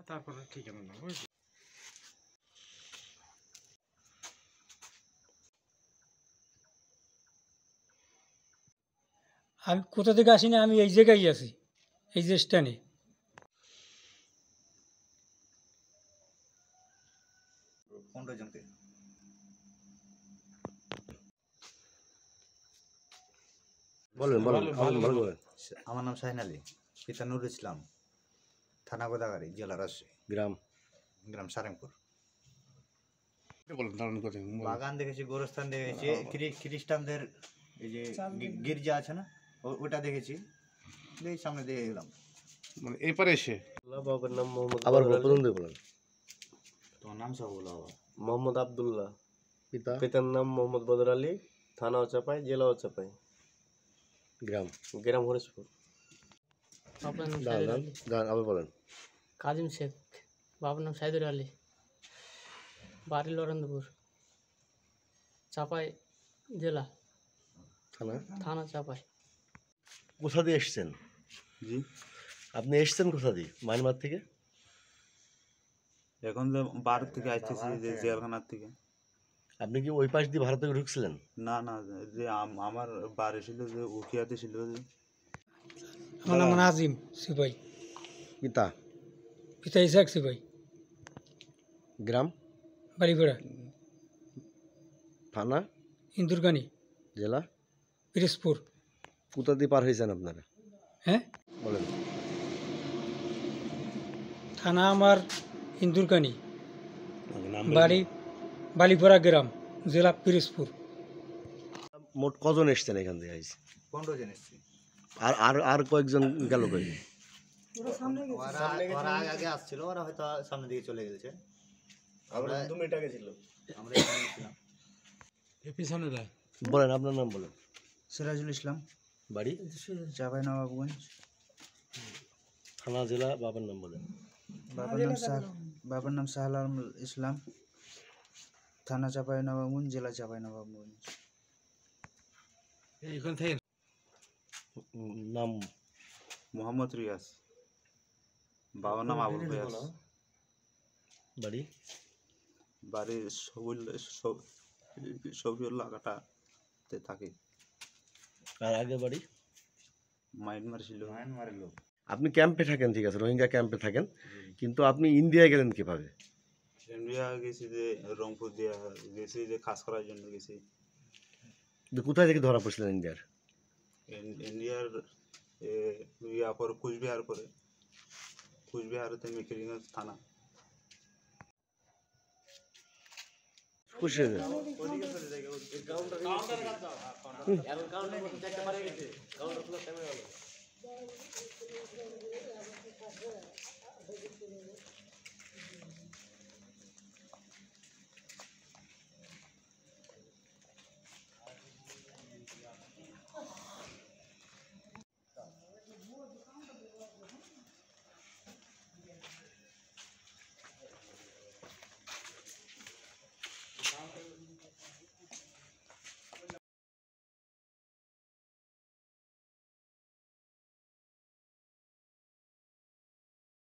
তারপরে ঠিকানা না বুঝলি। আমি কোথা থেকে আসি না, আমি এই জায়গায় আছি, এই যে স্ট্যান্ডে। আমার নাম শাহিন আলী, পিতা নুরুল ইসলাম, থানা গোদাগাড়ি, জেলা রাজশাহী, গ্রাম সারেংপুর। বাগান দেখেছি, গোরস্থান দেখেছি, খ্রিস্টানদের এই যে গির্জা আছে না, ওটা দেখেছি, এই সামনে দিয়ে গেলাম। মানে এপারে এসে বাবার নাম মোহাম্মদ, আবার প্রথম দিয়ে বলেন। তোমার নাম সব বলো আবার। মোহাম্মদ আব্দুল্লাহ, পিতা পিতার নাম মোহাম্মদ বদর আলী, থানাও চাপাই, জেলাও চাপাই, গ্রাম হরিশপুর। বাবার নাম সাইদুর আলী। আবার বলেন। কাজিম শেখ, বাবার নাম সাইদুর আলী, বাড়ি লরেন্দ্রপুর, চাপাই জেলা, থানা চাপাই। কোথা দিয়ে এসছেন? জি, আপনি এসছেন কোথা দিয়ে? মায়ানমার থেকে? এখন তো ভারত থেকে আসতেছি, যে জেলখানার থেকে। আপনি কি ওই পাশ দিয়ে ভারত থেকে ঢুকছিলেন? না না, যে আমার বাড়ি ছিল যে উখিয়াতে ছিল। যে আমার নাম নাজিম সিপাই, পিতা পিতা ইসাক সিপাই, গ্রাম বাড়িপাড়া, থানা ইন্দুরকানি, জেলা পিরোজপুর। কোথা দিয়ে পার হয়েছেন আপনারা? হ্যাঁ, বলেন। থানা আমার ইন্দুরকানি, বাড়ি বালিপাড়া গ্রাম, জেলা পিরোজপুর। মোট কজন এসছেন এখান থেকে? 15 জন এসেছি। আর আর আর কয়েকজন গেল কই? ওরা আগে আসছিল, ওরা হয়তো সামনের দিকে চলে গেছে। আমরা 2 মিনিট আগে ছিল। আমরা এখানে ছিলাম। পিছনে বলেন, আপনার নাম বলেন। সিরাজুল ইসলাম, বাড়ি? চাপাই নবাবগঞ্জ। থানা জেলা বাবার নাম বলেন। বাবার নাম শাহলাল ইসলাম, থানা চাপাই নবাবগঞ্জ, জেলা চাপাই নবাবগঞ্জ। এইখান থেকে নাম মোহাম্মদ রিয়াজ, বাবার নাম আবুল রিয়াজ, বাড়ি? বাড়ি সবিউল্লাহ কাটাতে থাকে। আর আগে বাড়ি? মায়ানমার ছিল, মায়ানমারের লোক। আপনি ক্যাম্পে থাকেন, ঠিক আছে, রোহিঙ্গা ক্যাম্পে থাকেন, কিন্তু আপনি ইন্ডিয়ায় গেলেন কিভাবে? ইন্ডিয়া গেছি, যে রংপুর দিয়ে গেছি, যে কাজ করার জন্য গেছি। কোথায় থেকে ধরা পড়ছিলেন ইন্ডিয়ার? ইন্ডিয়ার পরে কুচবিহারতে মেকিরিগঞ্জ থানা। খুশি